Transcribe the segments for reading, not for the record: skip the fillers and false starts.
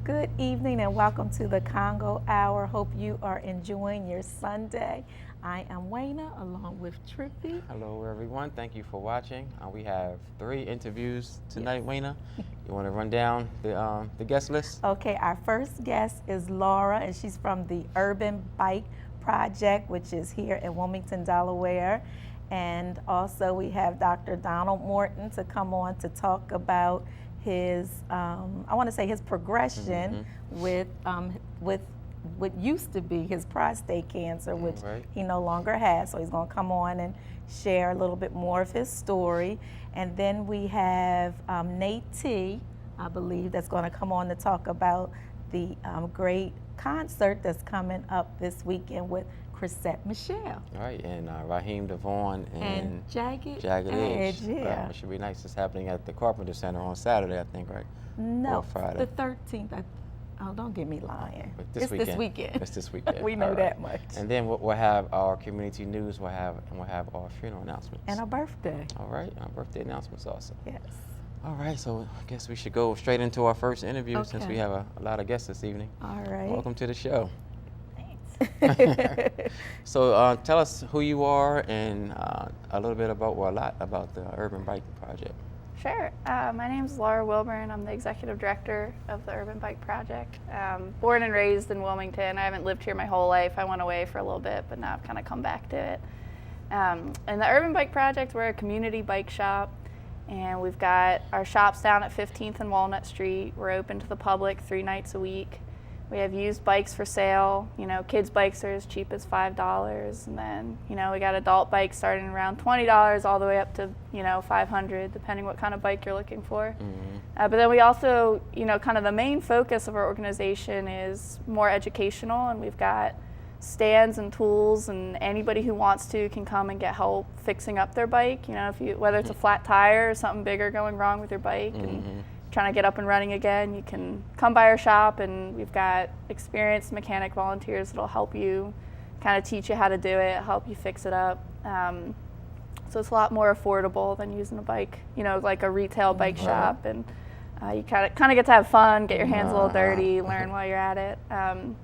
Good evening and welcome to the Congo Hour. Hope you are enjoying your Sunday. I am Wayna along with Trippy. Hello everyone, thank you for watching. We have 3 interviews tonight, Wayna. You want to run down the guest list? Okay, our first guest is Laura, and she's from the Urban Bike Project, which is here in Wilmington, Delaware. And also we have Dr. Donald Morton to come on to talk about his, I want to say his progression with what used to be his prostate cancer, which he no longer has. So he's going to come on and share a little bit more of his story. And then we have Nate T, I believe, that's going to come on to talk about the great concert that's coming up this weekend with Chrisette Michelle. All right, and Raheem Devon and Jagged Edge. Yeah. It should be nice. It's happening at the Carpenter Center on Saturday, I think, right? No, or Friday. The 13th. Oh, don't get me lying. But This weekend. It's this weekend. We know that much. And then we'll have our community news. We'll have our funeral announcements. And our birthday. All right, our birthday announcements also. Yes. All right, so I guess we should go straight into our first interview since we have a lot of guests this evening. All right. Welcome to the show. Thanks. So tell us who you are and a little bit about, well, a lot about the Urban Bike Project. Sure. My name is Laura Wilburn. I'm the executive director of the Urban Bike Project. Born and raised in Wilmington. I haven't lived here my whole life. I went away for a little bit, but now I've kind of come back to it. And the Urban Bike Project, we're a community bike shop, and we've got our shops down at 15th and Walnut Street. We're open to the public 3 nights a week. We have used bikes for sale. You know, kids' bikes are as cheap as $5, and then, you know, we got adult bikes starting around $20 all the way up to, you know, $500, depending what kind of bike you're looking for. But then we also, you know, kind of the main focus of our organization is more educational, and we've got stands and tools, and anybody who wants to can come and get help fixing up their bike. You know, whether it's a flat tire or something bigger going wrong with your bike, and trying to get up and running again, you can come by our shop, and we've got experienced mechanic volunteers that'll help you, kind of teach you how to do it, help you fix it up. So it's a lot more affordable than using a bike, you know, like a retail bike shop, and you kind of get to have fun, get your hands a little dirty, learn while you're at it. And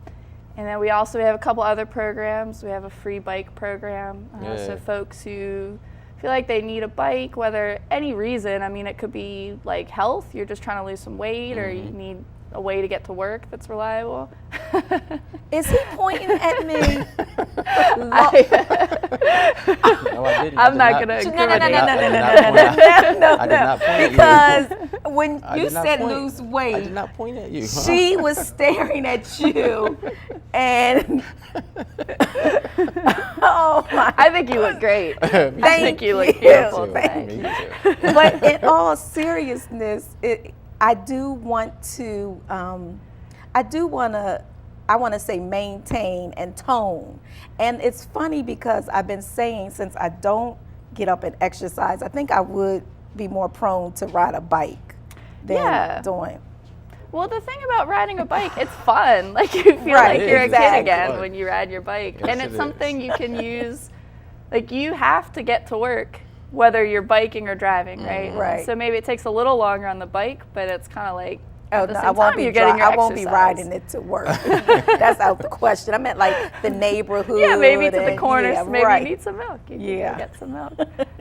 then we also have a couple other programs. We have a free bike program, so folks who feel like they need a bike, whether any reason. I mean, it could be like health, you're just trying to lose some weight, or you need a way to get to work that's reliable. Is he pointing at me? No, I didn't. I'm not going to incriminate. No. I did not point at you. Because when you said lose weight, I did not point at you. she was staring at you, and oh my! I think you look great. I think you look beautiful. Thank you. But in all seriousness, I want to say maintain and tone. And it's funny because I've been saying, since I don't get up and exercise, I think I would be more prone to ride a bike than doing. Well, the thing about riding a bike, it's fun. Like, you feel like you're a kid again when you ride your bike. Yes, and it's something you can use. Like, you have to get to work whether you're biking or driving, right? Right. So maybe it takes a little longer on the bike, but it's kind of like, oh, no, I won't be riding it to work. That's out the question. I meant like the neighborhood. Yeah, maybe to the corners. Maybe you need some milk. You can go get some milk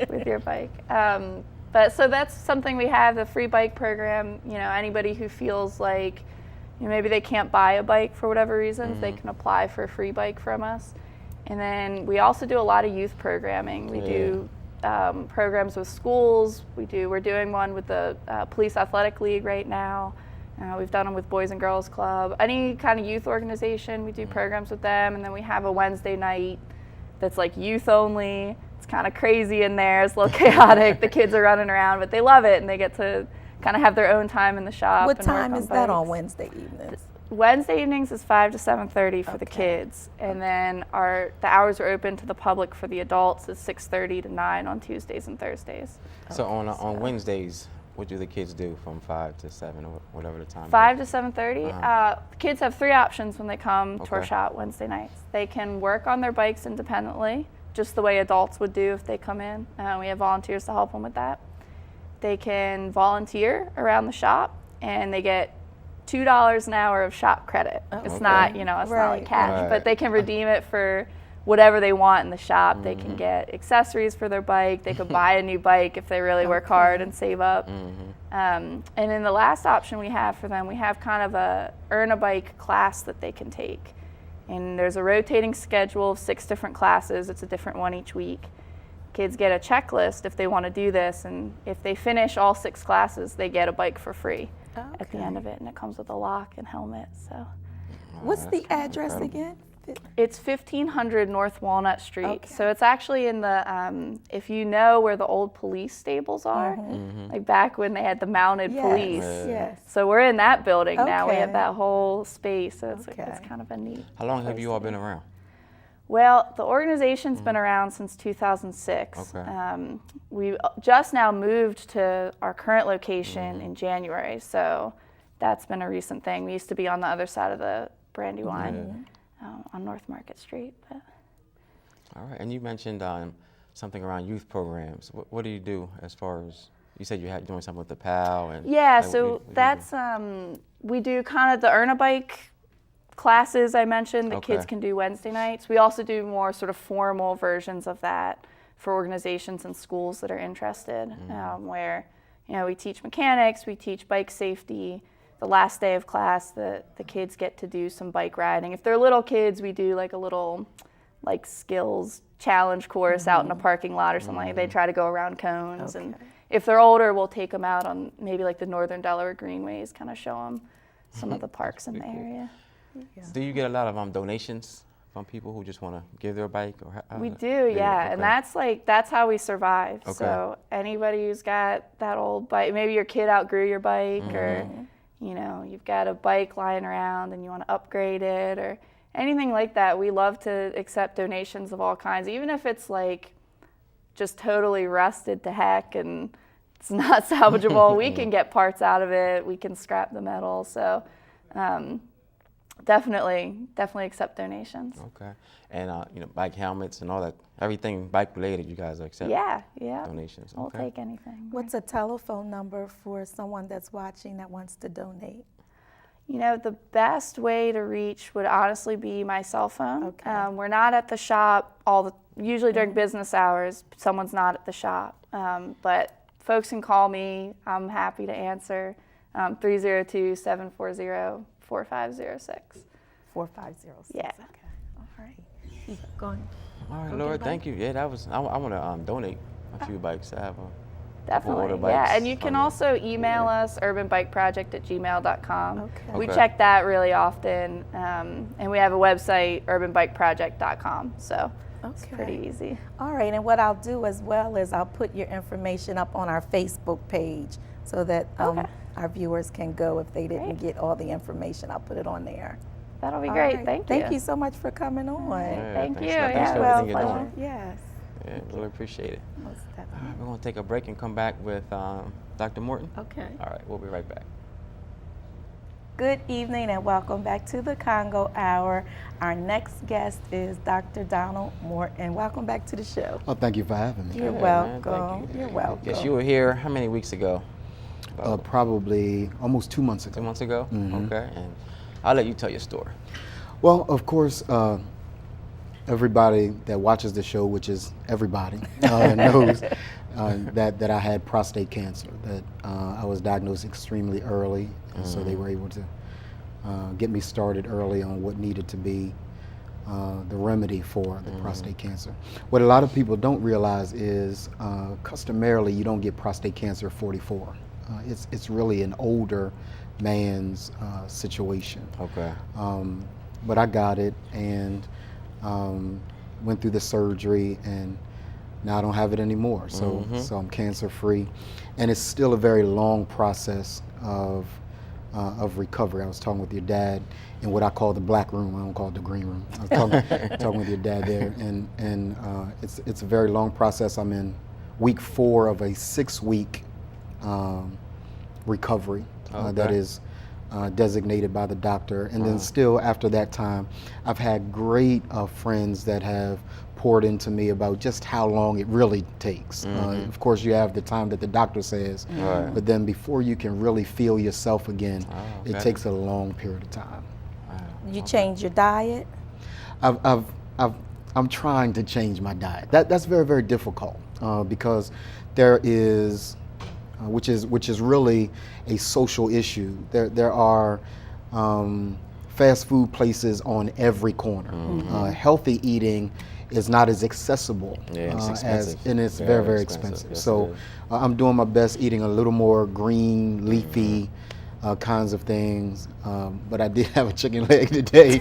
with your bike. But so that's something we have, the free bike program. You know, anybody who feels like, you know, maybe they can't buy a bike for whatever reasons, they can apply for a free bike from us. And then we also do a lot of youth programming. We do programs with schools. We're doing one with the Police Athletic League right now. We've done them with Boys and Girls Club. Any kind of youth organization, we do programs with them. And then we have a Wednesday night that's like youth only. It's kind of crazy in there. It's a little chaotic. The kids are running around, but they love it, and they get to kind of have their own time in the shop. What time is that on Wednesday evenings? Wednesday evenings is 5 to 7:30 for the kids, and then the hours are open to the public for the adults is 6:30 to 9 on Tuesdays and Thursdays. So on Wednesdays, what do the kids do from 5 to 7 or whatever the time? 5 to 7:30. Kids have 3 options when they come to our shop Wednesday nights. They can work on their bikes independently, just the way adults would do if they come in. We have volunteers to help them with that. They can volunteer around the shop, and they get $2 an hour of shop credit. It's not, it's not Right. like cash, Right. but they can redeem it for whatever they want in the shop. They can get accessories for their bike. They could buy a new bike if they really work hard and save up. And then the last option we have for them, we have kind of a earn a bike class that they can take. And there's a rotating schedule of 6 different classes. It's a different one each week. Kids get a checklist if they want to do this, and if they finish all 6 classes, they get a bike for free at the end of it, and it comes with a lock and helmet. So, What's the address again? it's 1500 North Walnut Street. So it's actually in the, if you know where the old police stables are, like back when they had the mounted police. Yes. So we're in that building now. We have Okay. that whole space. So it's Okay. kind of a neat. How long have you all been around? Well, the organization's been around since 2006. Okay. We just now moved to our current location in January, so that's been a recent thing. We used to be on the other side of the Brandywine on North Market Street. But. All right, and you mentioned something around youth programs. What do you do as far as, you said you're doing something with the PAL? And Yeah, like, so what do you do? that's, we do kind of the Earn a Bike classes I mentioned that kids Okay. can do Wednesday nights. We also do more sort of formal versions of that for organizations and schools that are interested, where, we teach mechanics, we teach bike safety. The last day of class, the kids get to do some bike riding. If they're little kids, we do like a little skills challenge course out in a parking lot or something. Like they try to go around cones. And if they're older, we'll take them out on maybe like the Northern Delaware Greenways, kind of show them some of the parks in the area. Do you get a lot of donations from people who just want to give their bike? Or We do, yeah, and that's how we survive. Okay. So anybody who's got that old bike, maybe your kid outgrew your bike, or you've got a bike lying around and you want to upgrade it, or anything like that. We love to accept donations of all kinds, even if it's like just totally rusted to heck and it's not salvageable. We can get parts out of it. We can scrap the metal. So. Definitely accept donations. Okay, and bike helmets and all that, everything bike related, you guys accept Yeah. donations. We'll Okay. take anything. What's a telephone number for someone that's watching that wants to donate? The best way to reach would honestly be my cell phone. Okay. We're not at the shop usually during business hours. Someone's not at the shop, but folks can call me. I'm happy to answer. 302-740-4506. 4506. Yeah. Okay. All right. Go ahead. All right, Go Laura, get a thank you. Yeah, that was. I want to donate a few bikes. I have a Definitely, order yeah. bikes And you can from also email us, urbanbikeproject@gmail.com. Okay. We Okay. check that really often, and we have a website, urbanbikeproject.com. So it's pretty easy. All right, and what I'll do as well is I'll put your information up on our Facebook page so that our viewers can go if they didn't get all the information. I'll put it on there. That'll be All great. right. Thank you. Thank you so much for coming on. Thank you. Thanks Yeah, for well, everything you're pleasure. doing. Yes. Yeah, really appreciate it. Most All definitely. right, we're going to take a break and come back with Dr. Morton. Okay. All right, we'll be right back. Good evening and welcome back to the Congo Hour. Our next guest is Dr. Donald Morton. Welcome back to the show. Oh, thank you for having me. You're Yeah, man, welcome. thank you. You're welcome. Yes, you were here how many weeks ago? Probably almost 2 months ago. 2 months ago? Mhm. Okay, and I'll let you tell your story. Well, of course, everybody that watches the show, which is everybody, knows that I had prostate cancer, that I was diagnosed extremely early, and so they were able to get me started early on what needed to be the remedy for the prostate cancer. What a lot of people don't realize is customarily you don't get prostate cancer at 44. It's really an older man's situation. Okay. But I got it and went through the surgery, and now I don't have it anymore. So I'm cancer free, and it's still a very long process of recovery. I was talking with your dad in what I call the black room. I don't call it the green room. I was talking with your dad there, and it's a very long process. I'm in week 4 of a 6-week recovery that is designated by the doctor. And then still after that time, I've had great friends that have poured into me about just how long it really takes. Of course, you have the time that the doctor says, but then before you can really feel yourself again, it takes a long period of time. You change your diet? I'm trying to change my diet. That's very, very difficult because there is, which is really a social issue. There are fast food places on every corner. Healthy eating is not as accessible and it's very, very expensive. Yes, so I'm doing my best eating a little more green, leafy kinds of things. But I did have a chicken leg today.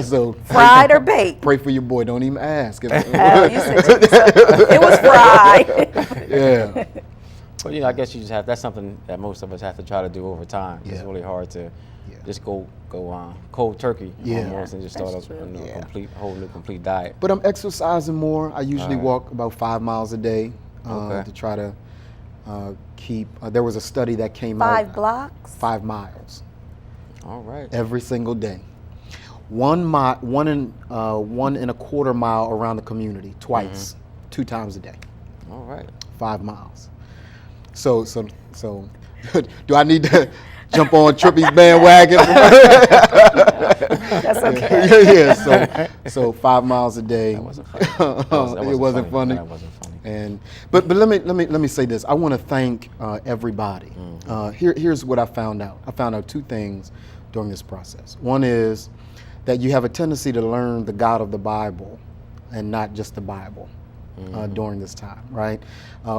So Fried or baked? pray for your boy. Don't even ask. You said it was fried. Yeah. But I guess you just have, that's something that most of us have to try to do over time. It's Yeah. really hard to just go cold turkey almost and just start That's a true. whole new complete diet. But I'm exercising more. I usually walk about 5 miles a day to try to keep. There was a study that came out. 5 blocks? 5 miles All right. every single day. 1 mile, 1.25 mile around the community twice, 2 times a day. All right. 5 miles. So do I need to jump on Trippy's bandwagon? That's okay. Yeah. So 5 miles a day. That wasn't funny. It wasn't funny. That wasn't funny. And but let me say this. I want to thank everybody. Here's what I found out. I found out 2 things during this process. One is that you have a tendency to learn the God of the Bible and not just the Bible during this time, right?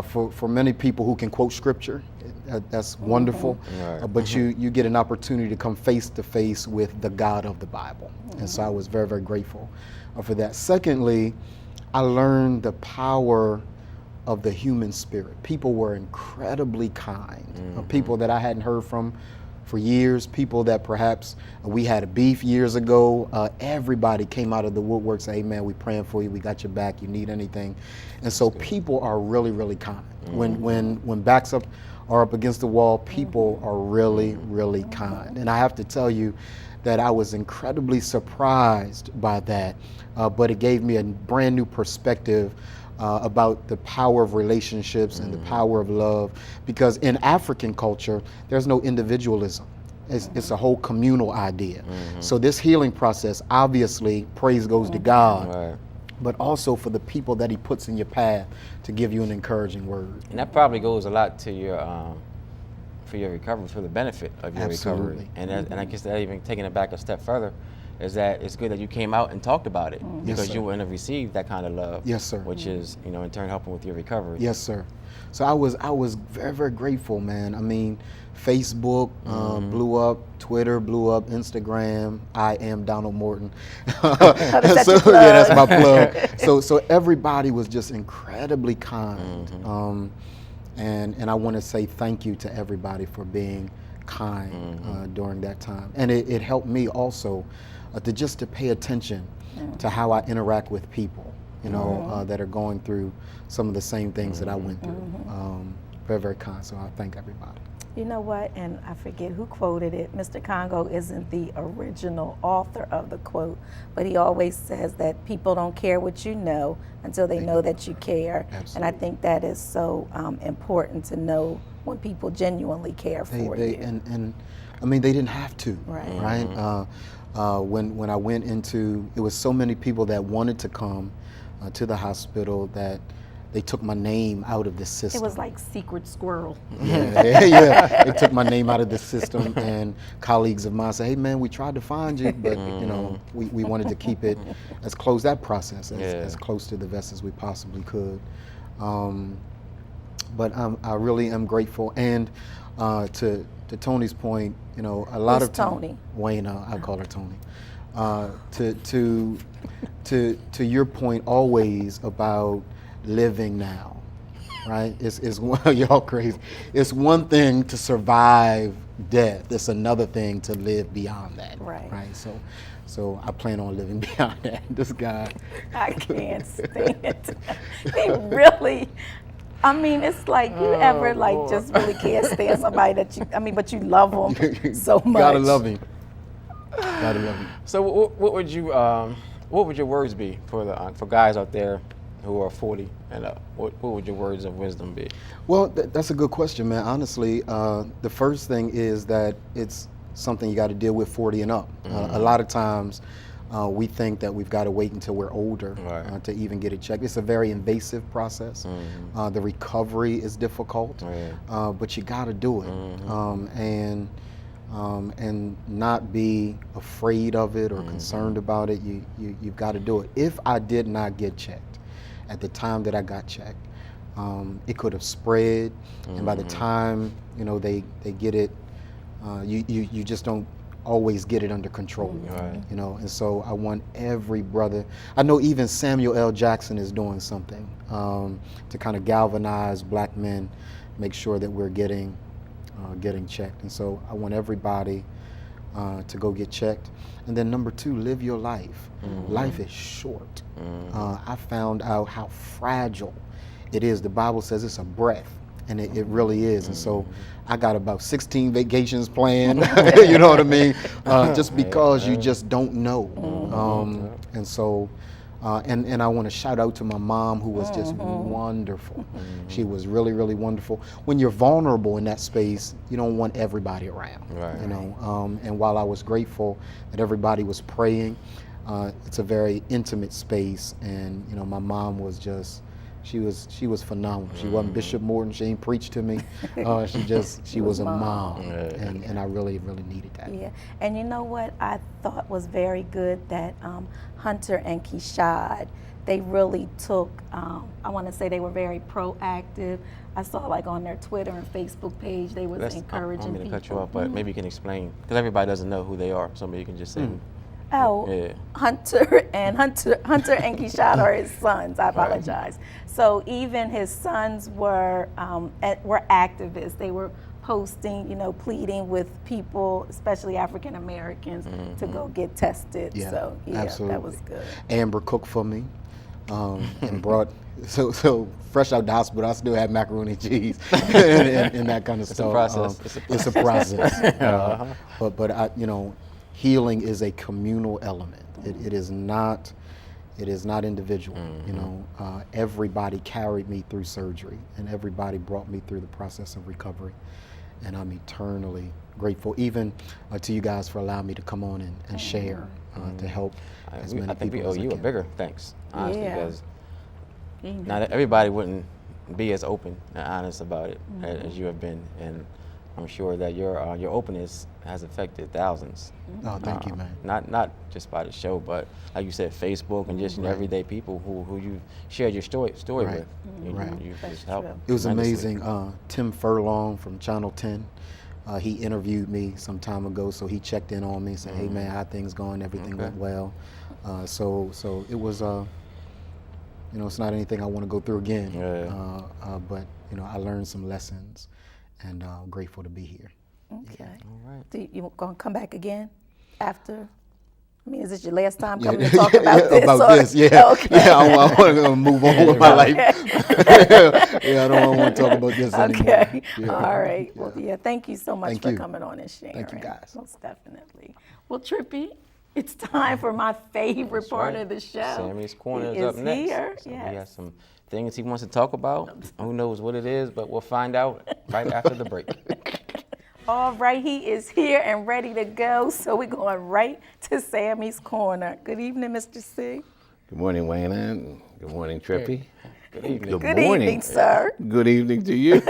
For many people who can quote scripture, that's wonderful. Right. But you get an opportunity to come face to face with the God of the Bible. And so I was very, very grateful for that. Secondly, I learned the power of the human spirit. People were incredibly kind. People that I hadn't heard from for years, people that perhaps we had a beef years ago. Everybody came out of the woodwork, say, hey man, we praying for you, we got your back, you need anything. And so people are really, really kind. When backs are up against the wall, people are really, really kind. And I have to tell you that I was incredibly surprised by that, but it gave me a brand new perspective about the power of relationships and the power of love, because in African culture, there's no individualism. It's a whole communal idea. So this healing process, obviously, praise goes to God, Right. but also for the people that he puts in your path to give you an encouraging word. And that probably goes a lot to your for your recovery, for the benefit of your Absolutely. recovery. And I guess that even taking it back a step further, is that it's good that you came out and talked about it because sir. you wouldn't have received that kind of love. Yes, sir. Which is, in turn helping with your recovery. Yes, sir. So I was very, very grateful, man. I mean, Facebook blew up, Twitter blew up, Instagram. I am Donald Morton. That's your yeah, that's my plug. plug. So everybody was just incredibly kind, and I want to say thank you to everybody for being kind during that time, and it helped me also to pay attention to how I interact with people, that are going through some of the same things that I went through. Very, very kind. So I thank everybody. You know what, and I forget who quoted it. Mr. Congo isn't the original author of the quote, but he always says that people don't care what you know until they know that you care. Absolutely. And I think that is so important to know when people genuinely care for you. And I mean, they didn't have to, Right. right? When I went into, it was so many people that wanted to come to the hospital that they took my name out of the system. It was like secret squirrel. Yeah, they took my name out of the system, and colleagues of mine said, hey man, we tried to find you, but we wanted to keep it as close, that process, as close to the vest as we possibly could. But I really am grateful, and to Tony's point, a lot Who's of time, Tony? Wayne, I call her Tony. To your point, always about living now, right? It's one, y'all crazy. It's one thing to survive death. It's another thing to live beyond that. Right. Right. So I plan on living beyond that. This guy. I can't stand it. He really, I mean, it's like you ever like just really can't stand somebody that you. I mean, but you love them so much. Gotta love him. Gotta love him. So what would your words be for guys out there who are 40 and up? What would your words of wisdom be? Well, that's a good question, man. Honestly, the first thing is that it's something you got to deal with 40 and up. A lot of times we think that we've got to wait until we're older Right. to even get it checked. It's a very invasive process. The recovery is difficult, but you got to do it. And not be afraid of it or concerned about it. You've got to do it. If I did not get checked at the time that I got checked, it could have spread, and by the time they get it, you just don't always get it under control. Right. And so I want every brother. I know even Samuel L. Jackson is doing something to kind of galvanize black men, make sure that we're getting checked. And so I want everybody to go get checked. And then number 2, live your life. Life is short. I found out how fragile it is. The Bible says it's a breath, and it really is. And so I got about 16 vacations planned, you know what I mean? Just because you just don't know. And so, and I want to shout out to my mom, who was just wonderful. She was really, really wonderful. When you're vulnerable in that space, you don't want everybody around, Right. And while I was grateful that everybody was praying, it's a very intimate space, and my mom was just, she was phenomenal. She wasn't Bishop Morton. She ain't preached to me. She was a mom, and I really, really needed that. Yeah, and you know what I thought was very good, that Hunter and Keshad, they really took, I want to say they were very proactive. I saw like on their Twitter and Facebook page, they was encouraging I don't mean to people. cut you off, but maybe you can explain, because everybody doesn't know who they are. So maybe you can just say. Oh, Yeah. Hunter and Keshad are his sons. I apologize. So even his sons were activists. They were posting, pleading with people, especially African Americans, to go get tested. Yeah, So absolutely. that was good. Amber cooked for me, and brought so fresh out the hospital. I still have macaroni and cheese and that kind of stuff. Process. It's a process. But I, healing is a communal element. It is not individual. Everybody carried me through surgery, and everybody brought me through the process of recovery, and I'm eternally grateful, even to you guys, for allowing me to come on and share to help as many I think we people owe as I you a can. bigger thanks, honestly, Yeah. because not everybody wouldn't be as open and honest about it as you have been, and I'm sure that your openness has affected thousands. Oh, thank you, man. Not just by the show, but like you said, Facebook and just everyday people who you shared your story Right. with. You That's just helped. true. It was tremendously. amazing. Tim Furlong from Channel 10, he interviewed me some time ago, so he checked in on me, said, "Hey man, how things going? Everything went well." So it was, it's not anything I want to go through again. But I learned some lessons, and I'm grateful to be here. Okay. All right. Do you gonna come back again after? I mean, is this your last time coming to talk about this? About or- this, yeah. Okay. Yeah, I want to move on with my life. Yeah, I don't want to talk about this anymore. Okay. Yeah. All right. Well, yeah. Thank you so much Thank for you. coming on and sharing. Thank you, guys. Most definitely. Well, Trippy, it's time for my favorite That's part right. of the show. Sammy's Corner He is up is next. here. So we Yes. have some things he wants to talk about. Who knows what it is, but we'll find out right after the break. All right, he is here and ready to go. So we're going right to Sammy's Corner. Good evening, Mr. C. Good morning, Wayne. Good morning, Trippy. Good evening. Good morning. evening, sir. Good evening to you.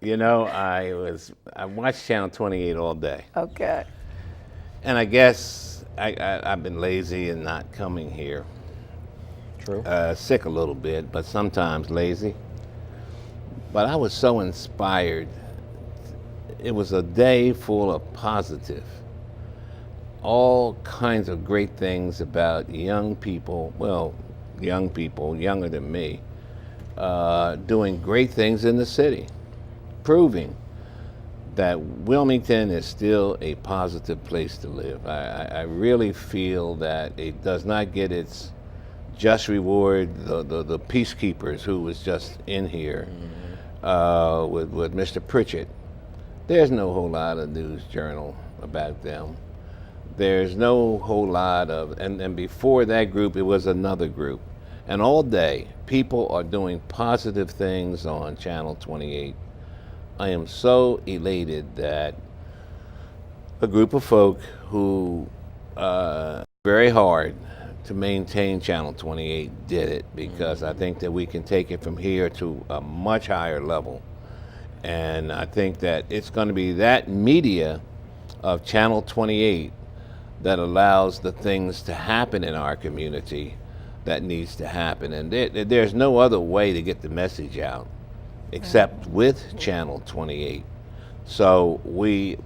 I watched Channel 28 all day, Okay. and I guess I've been lazy and not coming here. True. Sick a little bit, but sometimes lazy. But I was so inspired. It was a day full of positive. All kinds of great things about young people, younger than me, doing great things in the city, proving that Wilmington is still a positive place to live. I really feel that it does not get its just reward the peacekeepers who was just in here with Mr. Pritchett. There's no whole lot of news journal about them. There's no whole lot of, and before that group, it was another group. And all day, people are doing positive things on Channel 28. I am so elated that a group of folk who very hard to maintain Channel 28 did it, because I think that we can take it from here to a much higher level. And I think that it's going to be that media of Channel 28 that allows the things to happen in our community that needs to happen. And there's no other way to get the message out except with Channel 28. So we've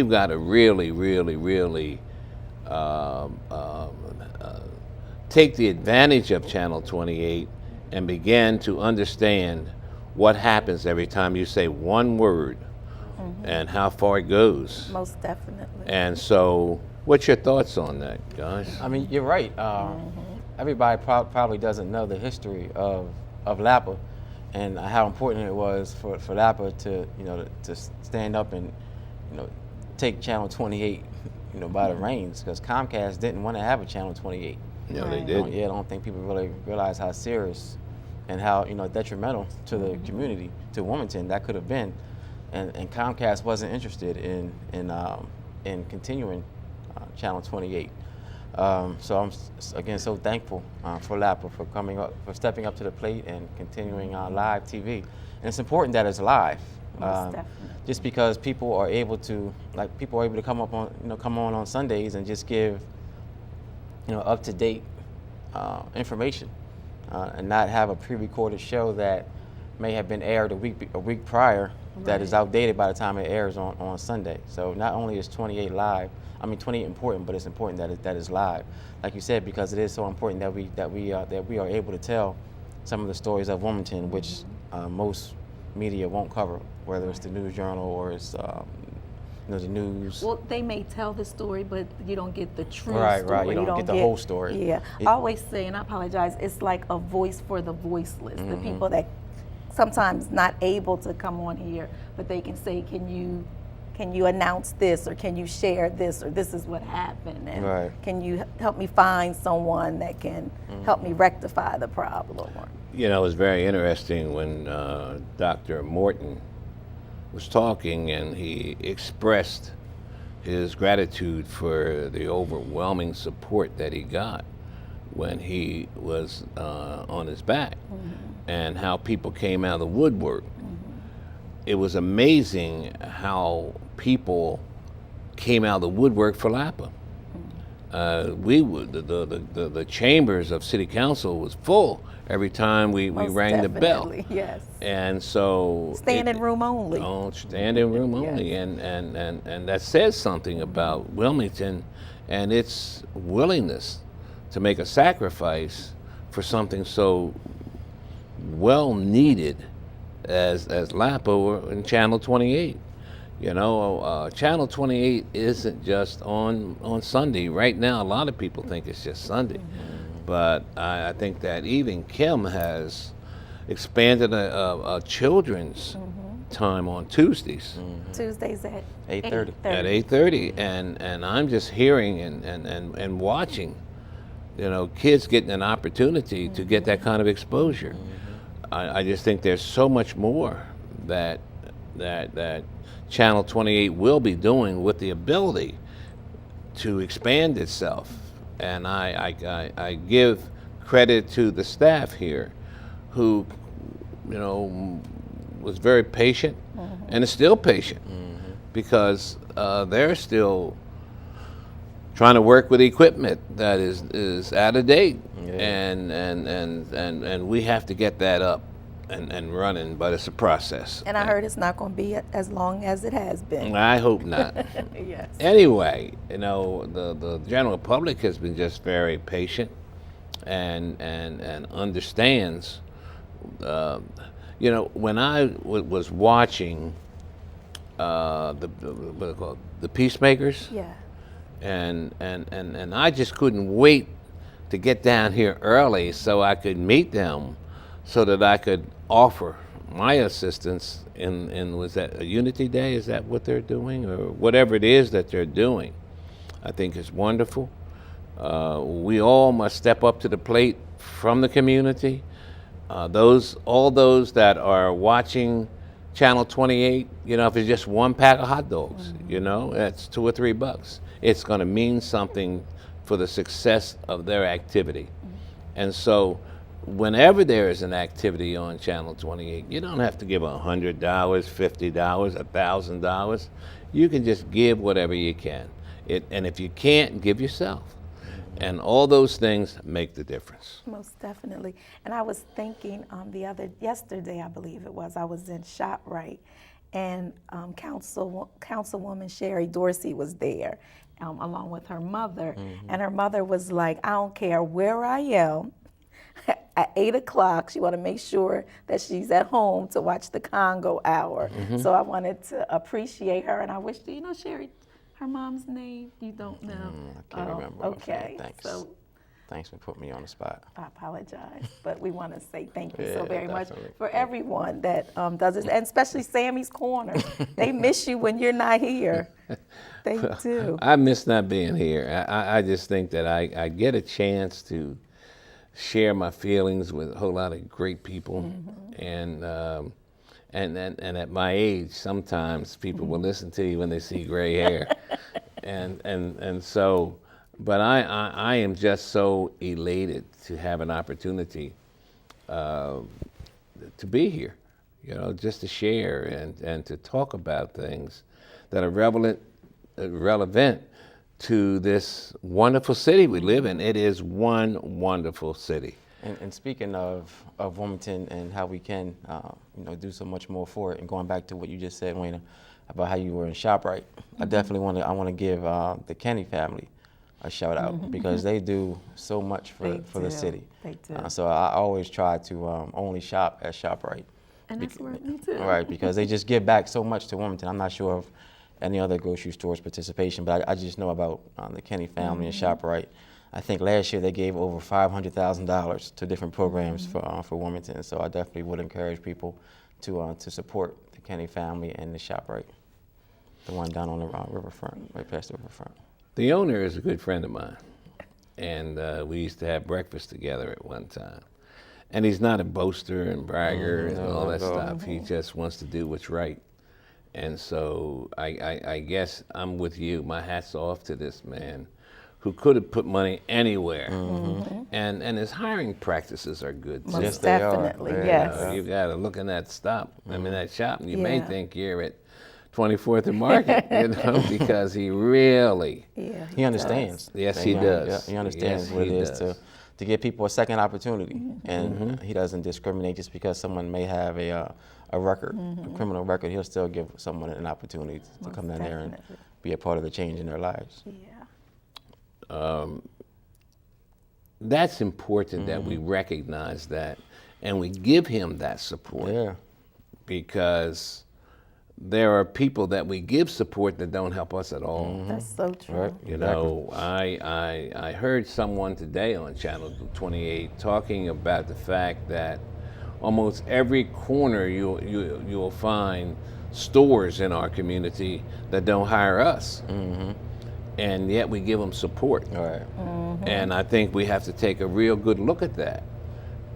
got to really, really, really take the advantage of Channel 28 and begin to understand what happens every time you say one word and how far it goes. Most definitely. And so, what's your thoughts on that, guys? I mean, you're right. Everybody probably doesn't know the history of LAPA and how important it was for LAPA to stand up and take Channel 28 by the reins, because Comcast didn't want to have a Channel 28. No, they Right. did. I don't think people really realize how serious and how detrimental to the community, to Wilmington, that could have been, and Comcast wasn't interested in continuing Channel 28. So I'm again so thankful for LAPA for coming up, for stepping up to the plate and continuing live TV. And it's important that it's live, Most definitely. just because people are able to come on Sundays and just give up to date information, and not have a pre-recorded show that may have been aired a week prior that is outdated by the time it airs on Sunday. So not only is 28 important, but it's important that it's live, like you said, because it is so important that we are able to tell some of the stories of Wilmington, which most media won't cover, whether it's the News Journal or it's the news. Well, they may tell the story, but you don't get the true Right, story. right. You don't get the whole story. Yeah. I always say, and I apologize, it's like a voice for the voiceless, the people that sometimes not able to come on here, but they can say, can you announce this, or can you share this, or this is what happened, and Right. can you help me find someone that can help me rectify the problem? Or, It was very interesting when Dr. Morton was talking, and he expressed his gratitude for the overwhelming support that he got when he was on his back, and how people came out of the woodwork. It was amazing how people came out of the woodwork for LAPA. The chambers of City Council was full every time we most rang the bell. definitely, yes. And so Standing room only. Oh, standing room only, Yes. and that says something about Wilmington and its willingness to make a sacrifice for something so well needed as LAPA and Channel 28. Channel 28 isn't just on Sunday. Right now, a lot of people think it's just Sunday. But I think that even Kim has expanded a children's time on Tuesdays Tuesdays at 8:30. at 8:30, and I'm just hearing and watching, kids getting an opportunity to get that kind of exposure. I just think there's so much more that Channel 28 will be doing with the ability to expand itself. And I give credit to the staff here, who, was very patient and is still patient, because they're still trying to work with equipment that is out of date, and we have to get that up and running, but it's a process. And I heard it's not going to be as long as it has been. I hope not. Yes. Anyway, the general public has been just very patient and understands. When I was watching the Peacemakers, Yeah. and I just couldn't wait to get down here early so I could meet them, so that I could offer my assistance in was that a Unity Day? Is that what they're doing, or whatever it is that they're doing? I think it's wonderful. We all must step up to the plate from the community. All those that are watching Channel 28, you know, if it's just one pack of hot dogs, you know, that's $2 or $3. It's going to mean something for the success of their activity. And so whenever there is an activity on Channel 28, you don't have to give $100, $50, $1,000. You can just give whatever you can. And if you can't, give yourself. And all those things make the difference. Most definitely. And I was thinking yesterday, I believe it was, I was in ShopRite, and Councilwoman Sherry Dorsey was there, along with her mother. And her mother was like, I don't care where I am, at 8 o'clock, she want to make sure that she's at home to watch the Congo Hour. So I wanted to appreciate her, and I wish, do you know Sherry, her mom's name? You don't know? I can't remember. Okay. Thanks. So Thanks for putting me on the spot. I apologize, but we want to say thank you so Yeah, very much definitely. for everyone that does this, and especially Sammy's Corner. They miss you when you're not here. They do. I miss not being here. I just think that I get a chance to share my feelings with a whole lot of great people, and at my age, sometimes people will listen to you when they see gray hair, and so. But I am just so elated to have an opportunity to be here, you know, just to share and to talk about things that are relevant to this wonderful city we live in. It is one wonderful city. And speaking of Wilmington and how we can, do so much more for it, and going back to what you just said, Wayne, about how you were in ShopRite, I definitely want to give the Kenny family a shout out, because they do so much for the city. They do. So I always try to only shop at ShopRite. And that's where me too. Right, because they just give back so much to Wilmington. I'm not sure of any other grocery stores participation, but I just know about the Kenny family and ShopRite. I think last year they gave over $500,000 to different programs for Wilmington. So I definitely would encourage people to support the Kenny family and the ShopRite, the one down on the riverfront, right past the riverfront. The owner is a good friend of mine, and we used to have breakfast together at one time. And he's not a boaster and bragger and all that stuff. He just wants to do what's right. And so I guess I'm with you. My hat's off to this man who could have put money anywhere. And his hiring practices are good too. Most Yes, they are. definitely, Yeah. yes. You got to look in that that shop, and you may think you're at 24th and Market, because he really. Yeah, He understands. Yes, he does. He understands Yes, what he it is does. to give people a second opportunity, and he doesn't discriminate just because someone may have a record, a criminal record. He'll still give someone an opportunity to come down there and definitely. be a part of the change in their lives. Yeah. That's important that we recognize that, and we give him that support. Yeah. Because there are people that we give support that don't help us at all. That's so true. Right. You know, I heard someone today on Channel 28 talking about the fact that almost every corner you'll find stores in our community that don't hire us, and yet we give them support. All right. And I think we have to take a real good look at that.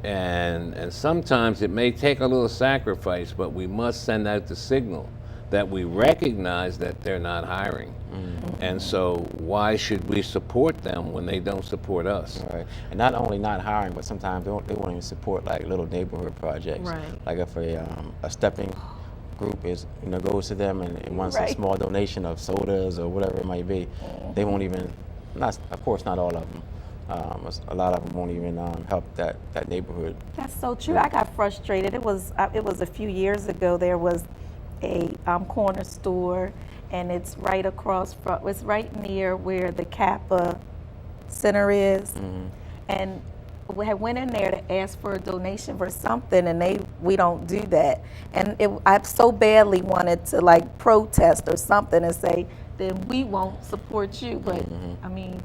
And sometimes it may take a little sacrifice, but we must send out the signal that we recognize that they're not hiring. And so why should we support them when they don't support us? Right. And not only not hiring, but sometimes they won't even support like little neighborhood projects. Right. Like if a stepping group goes to them and wants a Right. small donation of sodas or whatever it might be, they won't even. Of course, not all of them. A lot of them won't even help that neighborhood. That's so true. I got frustrated. It was a few years ago. There was a corner store, and it's right across from. It's right near where the Kappa Center is, and we had went in there to ask for a donation for something, and we don't do that. And I so badly wanted to like protest or something and say, then we won't support you. But I mean,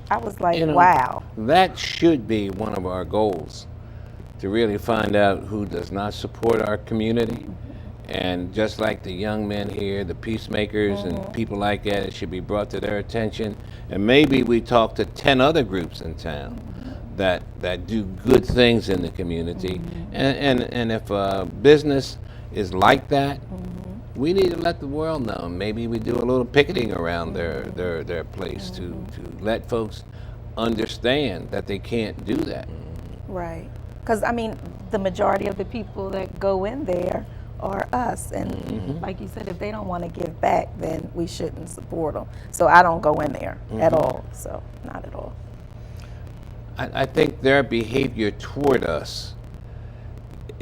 I was like, You know, wow. that should be one of our goals, to really find out who does not support our community. And just like the young men here, the peacemakers and people like that, it should be brought to their attention. And maybe we talk to 10 other groups in town that do good things in the community. And if a business is like that, we need to let the world know. Maybe we do a little picketing around their place to let folks understand that they can't do that. Right. Because, I mean, the majority of the people that go in there are us. And like you said, if they don't want to give back, then we shouldn't support them. So I don't go in there at all. So, not at all. I think their behavior toward us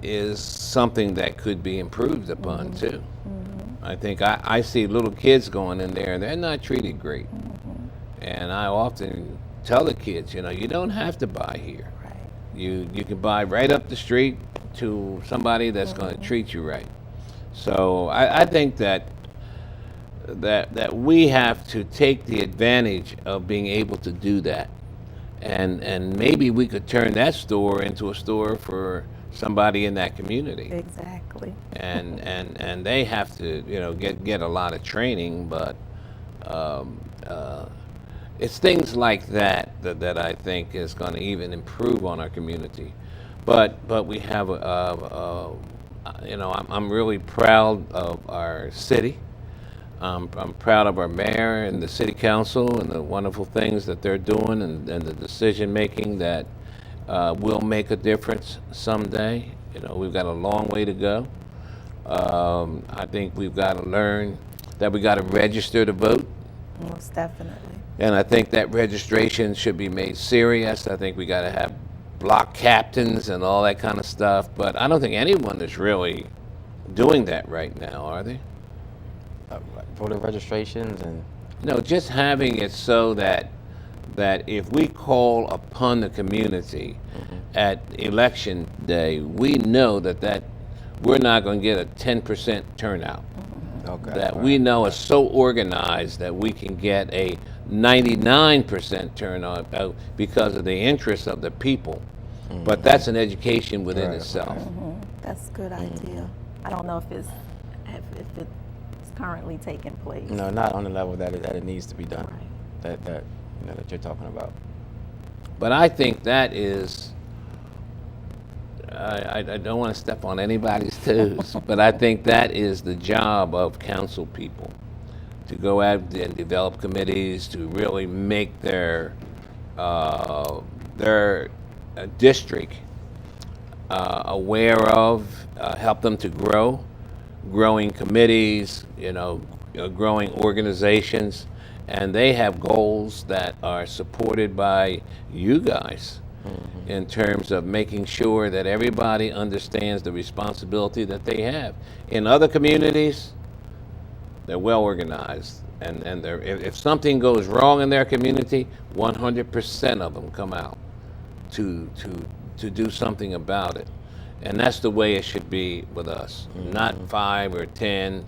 is something that could be improved upon too. I think I see little kids going in there and they're not treated great. And I often tell the kids, you know, you don't have to buy here. Right. You can buy right up the street to somebody that's going to treat you right. So I think that we have to take the advantage of being able to do that. And maybe we could turn that store into a store for somebody in that community. Exactly. And they have to, you know, get a lot of training, but it's things like that I think is going to even improve on our community. But we have you know, I'm really proud of our city. I'm proud of our mayor and the city council and the wonderful things that they're doing and the decision making that will make a difference someday. You know, we've got a long way to go. I think we've got to learn that we got to register to vote. Most definitely. And I think that registration should be made serious. I think we got to have block captains and all that kind of stuff. But I don't think anyone is really doing that right now, are they? Voter registrations and No, just having it so that if we call upon the community at election day, we know that we're not going to get a 10% turnout. okay, That right. we know is so organized that we can get a 99% turnout because of the interest of the people. But that's an education within Right, itself. That's a good idea. I don't know if it's currently taking place. No, not on the level that it needs to be done. Right. That you know, that you're talking about. But I think that is, I don't want to step on anybody's toes, but I think that is the job of council people, to go out and develop committees to really make their district aware of, help them to grow, growing committees, you know, growing organizations, and they have goals that are supported by you guys in terms of making sure that everybody understands the responsibility that they have. In other communities, they're well organized, and if something goes wrong in their community, 100% of them come out to do something about it. And that's the way it should be with us, not 5 or 10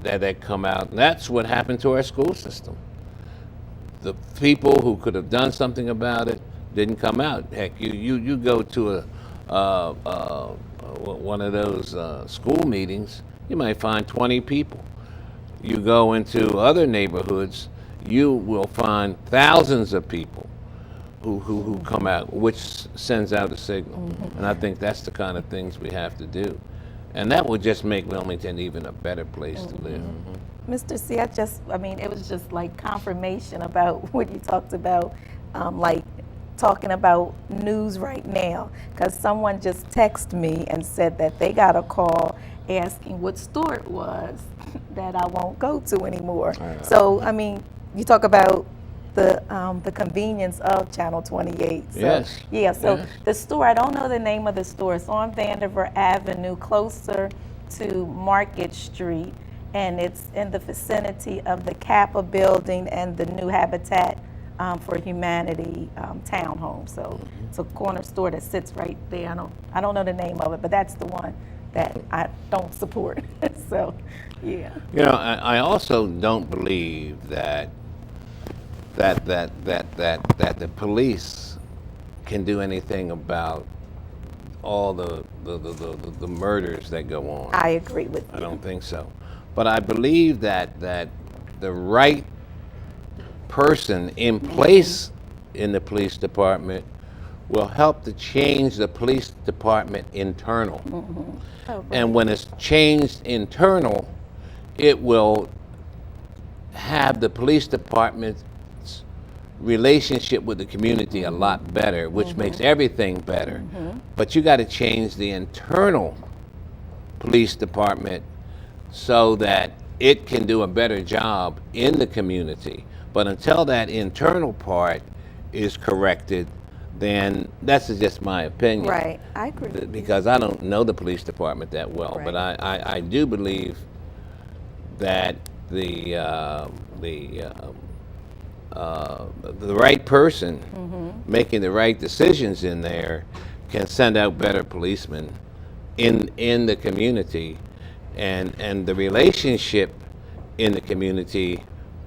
that come out. And that's what happened to our school system. The people who could have done something about it didn't come out. Heck, you go to one of those school meetings, you might find 20 people. You go into other neighborhoods, you will find thousands of people who come out, which sends out a signal. And I think that's the kind of things we have to do. And that would just make Wilmington even a better place to live. Mr. C, I mean, it was just like confirmation about what you talked about, like talking about news right now, because someone just texted me and said that they got a call asking what store it was that I won't go to anymore. So, I mean, you talk about the convenience of Channel 28. So, Yes. Yeah, so Yes. the store, I don't know the name of the store. It's on Vanderbilt Avenue, closer to Market Street, and it's in the vicinity of the Kappa building and the new Habitat for Humanity townhome. So it's a corner store that sits right there. I don't know the name of it, but that's the one that I don't support. So, yeah. You know, I also don't believe that that the police can do anything about all the murders that go on. I agree with you. I don't think so. But I believe that the right person in place in the police department will help to change the police department internal. Oh, And when it's changed internal, it will have the police department's relationship with the community a lot better, which makes everything better. But you got to change the internal police department so that it can do a better job in the community. But until that internal part is corrected, then that's just my opinion. right. I agree with you. Because I don't know the police department that well, but Right. I do believe that the right person making the right decisions in there can send out better policemen in the community, and the relationship in the community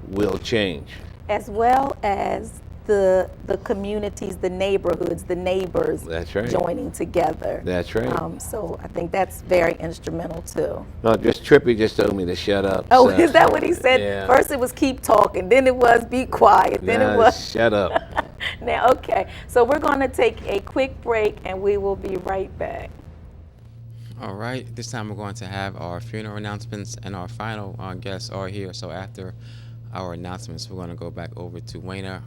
will change. As well as the communities, the neighborhoods, the neighbors That's right. joining together. That's right. So I think that's very instrumental too. No, just Trippy just told me to shut up. Oh, so- is that what he said? Yeah. First it was keep talking, then it was be quiet, then it Nah, was. shut up. Now, okay, so we're going to take a quick break and we will be right back. All right, this time we're going to have our funeral announcements, and our final guests are here. So after our announcements, we're going to go back over to Wayna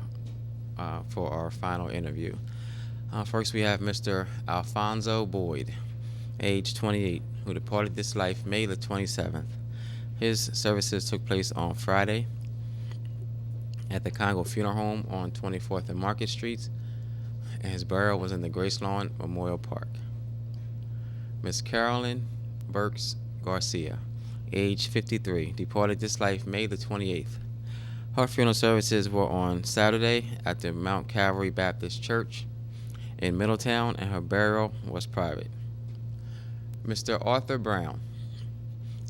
for our final interview. First, we have Mr. Alfonso Boyd, age 28, who departed this life May the 27th. His services took place on Friday at the Congo Funeral Home on 24th and Market Streets, and his burial was in the Grace Lawn Memorial Park. Miss Carolyn Burks Garcia, age 53, departed this life May the 28th. Her funeral services were on Saturday at the Mount Calvary Baptist Church in Middletown, and her burial was private. Mr. Arthur Brown,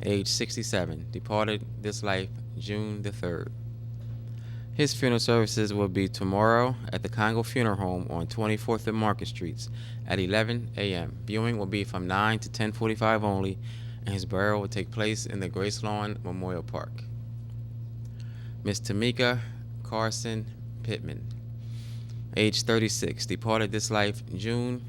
age 67, departed this life June the 3rd. His funeral services will be tomorrow at the Congo Funeral Home on 24th and Market Streets at 11 a.m. Viewing will be from 9 to 10:45 only, and his burial will take place in the Grace Lawn Memorial Park. Miss Tamika Carson Pittman, age 36, departed this life June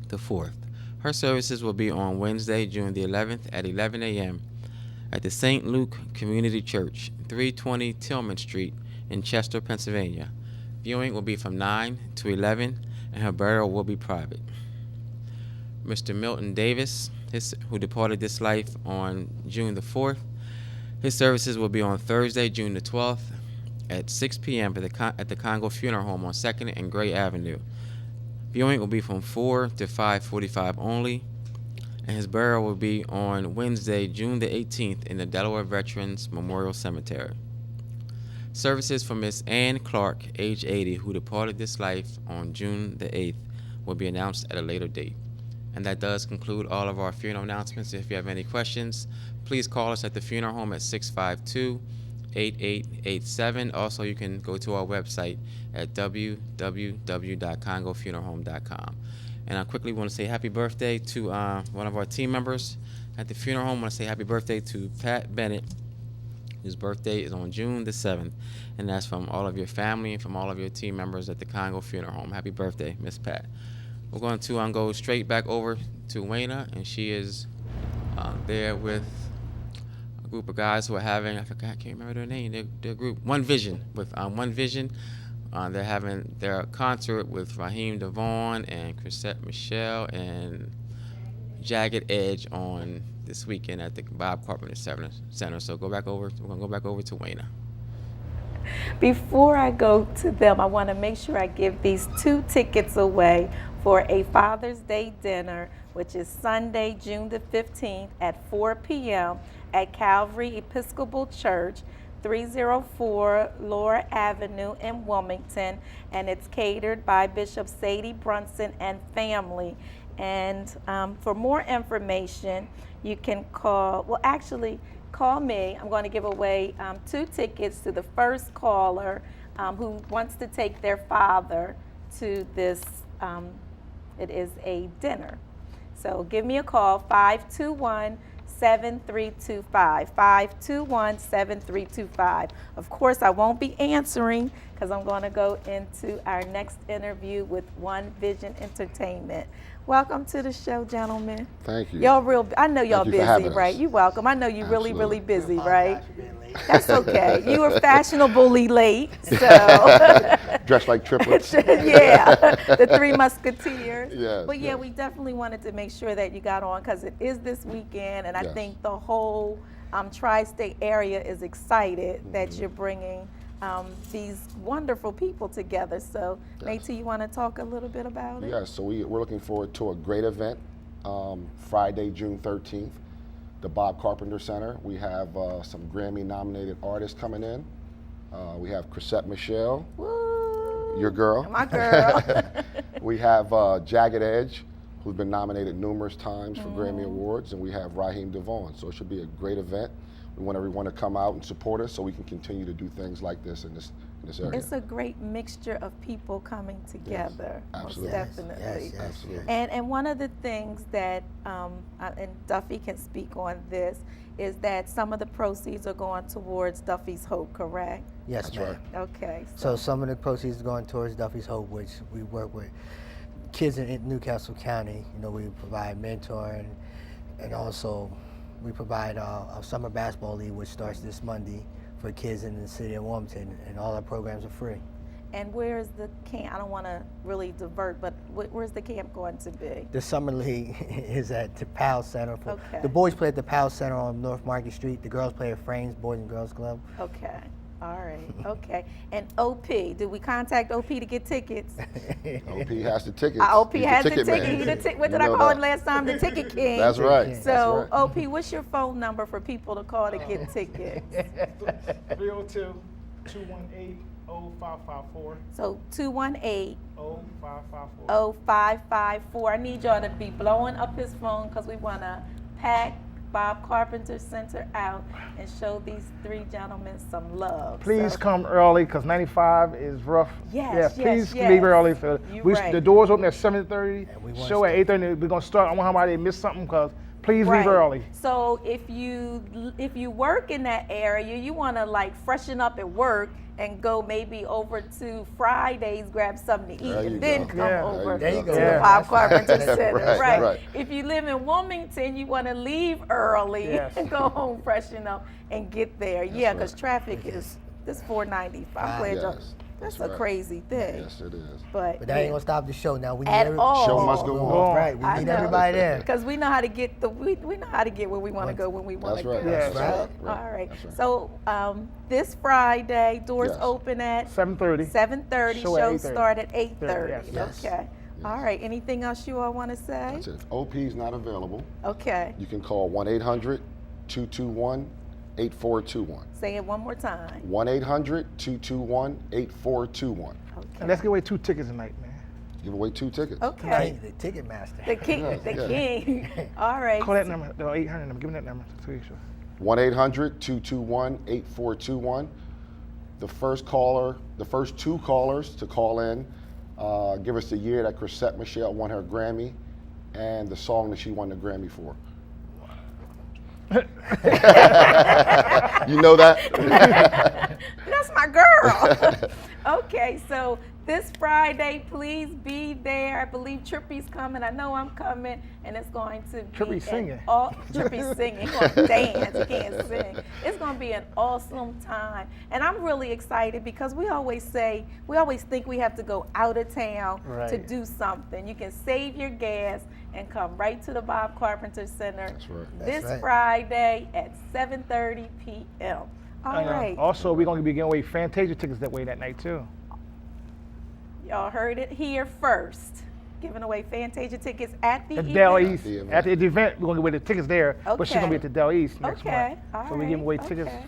the 4th. Her services will be on Wednesday, June the 11th at 11 a.m. at the St. Luke Community Church, 320 Tillman Street in Chester, Pennsylvania. Viewing will be from 9 to 11, and her burial will be private. Mr. Milton Davis, who departed this life on June the 4th, his services will be on Thursday, June the 12th at 6 p.m. at the Congo Funeral Home on 2nd and Gray Avenue. Viewing will be from 4 to 5:45 only, and his burial will be on Wednesday, June the 18th in the Delaware Veterans Memorial Cemetery. Services for Miss Ann Clark, age 80, who departed this life on June the 8th, will be announced at a later date. And that does conclude all of our funeral announcements. If you have any questions, please call us at the funeral home at 652-8887. Also, you can go to our website at www.congofuneralhome.com. And I quickly want to say happy birthday to one of our team members at the funeral home. I want to say happy birthday to Pat Bennett, whose birthday is on June the 7th. And that's from all of your family and from all of your team members at the Congo Funeral Home. Happy birthday, Miss Pat. We're going to go straight back over to Wayna, and she is there with a group of guys who are having, I can't remember their name, their group, One Vision, with One Vision. They're having their concert with Raheem DeVaughn and Chrisette Michelle and Jagged Edge on this weekend at the Bob Carpenter Center. So we're going to go back over to Wayna. Before I go to them, I want to make sure I give these 2 tickets away for a Father's Day dinner, which is Sunday, June the 15th at 4 p.m. at Calvary Episcopal Church, 304 Laura Avenue in Wilmington, and it's catered by Bishop Sadie Brunson and family. And for more information, you can call, well, actually, call me. I'm going to give away 2 tickets to the first caller who wants to take their father to this, it is a dinner. So give me a call, 521-7325, 521-7325. Of course, I won't be answering because I'm going to go into our next interview with One Vision Entertainment. Welcome to the show, gentlemen. Thank you. Y'all real, I know y'all Thank you for having busy, right? us. You're welcome. I know you're really, really Absolutely. busy, right? That's okay. You were fashionably late, so. Dressed like triplets. Yeah, the 3 Musketeers. Yes, But yeah, yes. we definitely wanted to make sure that you got on because it is this weekend, and I Yes. think the whole tri-state area is excited that Mm-hmm. you're bringing these wonderful people together. So, Yes. Nate, you want to talk a little bit about it? Yes, so we're looking forward to a great event, Friday, June 13th, the Bob Carpenter Center. We have some Grammy-nominated artists coming in. We have Chrisette Michelle, Woo! your girl. My girl. We have Jagged Edge, who's been nominated numerous times for Grammy Awards, and we have Raheem DeVaughn. So it should be a great event. We want everyone to come out and support us so we can continue to do things like this in this area. It's a great mixture of people coming together. Most absolutely. definitely. Yes. Absolutely. And one of the things that, and Duffy can speak on this, is that some of the proceeds are going towards Duffy's Hope, correct? Yes, That's ma'am. right. Okay. So some of the proceeds are going towards Duffy's Hope, which we work with kids in Newcastle County. You know, we provide mentoring, and also we provide a summer basketball league, which starts this Monday for kids in the city of Wilmington, and all our programs are free. And where's the camp? I don't want to really divert, but where's the camp going to be? The summer league is at the Powell Center. Okay. The boys play at the Powell Center on North Market Street. The girls play at Frames Boys and Girls Club. Okay. All right. Okay. And OP, did we contact OP to get tickets? OP has the tickets. OP He's the has the ticket ticket. man. He the what You did I know call that. him last time? The ticket king. That's right. So, That's right. OP, what's your phone number for people to call to get tickets? 302-218-0554. So 218 0554. 0554. I need y'all to be blowing up his phone because we want to pack Bob Carpenter Center out and show these 3 gentlemen some love. Please So- come early because 95 is rough. Yes, Yeah, yes, please yes. leave early. So You we, right. The doors open at 7:30. And we want Show at 8:30. We're gonna start. I want somebody to miss something because please Right. leave early. So if you work in that area, you want to like freshen up at work and go maybe over to Fridays, grab something to eat, There you and then go. come Yeah. over There you to go. the Yeah. Bob Carpenter Center. Right, Right. right. If you live in Wilmington, you want to leave early Yes. and go home, freshen up, and get there. Yeah, right. because traffic is this 495. I'm glad y'all. Yes, That's that's a right. crazy thing. Yes, it is. But But that ain't gonna stop the show. Now we need At all. Show must go on. Right, we I need know. everybody there. Because we know how to get we know how to get where we want to go when we want to That's right. go. That's So, right. All right. That's right. So this Friday, doors Yes. open at 7:30. 7:30. Show at Shows 8:30. start at 8:30. Yes. Okay. All right. Anything else you all want to say? That's it. If OP is not available, Okay. you can call 1-800-221-8421. Say it one more time. 1-800-221-8421. Okay. And let's give away 2 tickets tonight, man. Give away 2 tickets. Okay. The ticket master. The king. Yes, The yes. king. All right. Call that number, the 800 number. Give me that number. So you sure. 1-800-221-8421. The first 2 callers to call in, give us the year that Chrisette Michelle won her Grammy and the song that she won the Grammy for. You know that? That's my girl. Okay, so this Friday, please be there. I believe Trippy's coming. I know I'm coming, and it's going to be Trippy's singing. Trippy's singing. He's going to dance. He can't sing. It's going to be an awesome time, and I'm really excited because we always think we have to go out of town to Right. do something. You can save your gas and come right to the Bob Carpenter Center That's right. this right. Friday at 7:30 p.m. All And, right. Also, we're gonna be giving away Fantasia tickets that way that night too. Y'all heard it here first. Giving away Fantasia tickets at the At event. Del East. The event. At the event, we're gonna give away the tickets there, but she's gonna be Okay. at the Del East next Okay, month. all So we're giving away right, tickets. okay.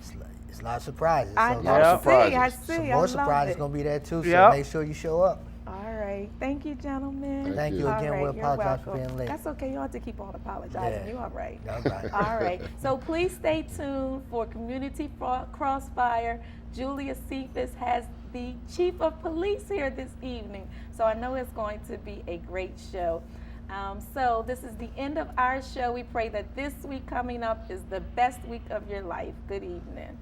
It's a lot of surprises. I So lot of see, I surprises. see. some I more love surprises it. gonna be there too. So Yep. make sure you show up. All right. Okay. Thank you, gentlemen. Thank Thank you. you All again. right, We you're apologize for welcome. being late. That's okay. You don't have to keep on apologizing. Yeah. You all right. All right. All right. So please stay tuned for Community Crossfire. Julia Cephas has the Chief of Police here this evening. So I know it's going to be a great show. So this is the end of our show. We pray that this week coming up is the best week of your life. Good evening.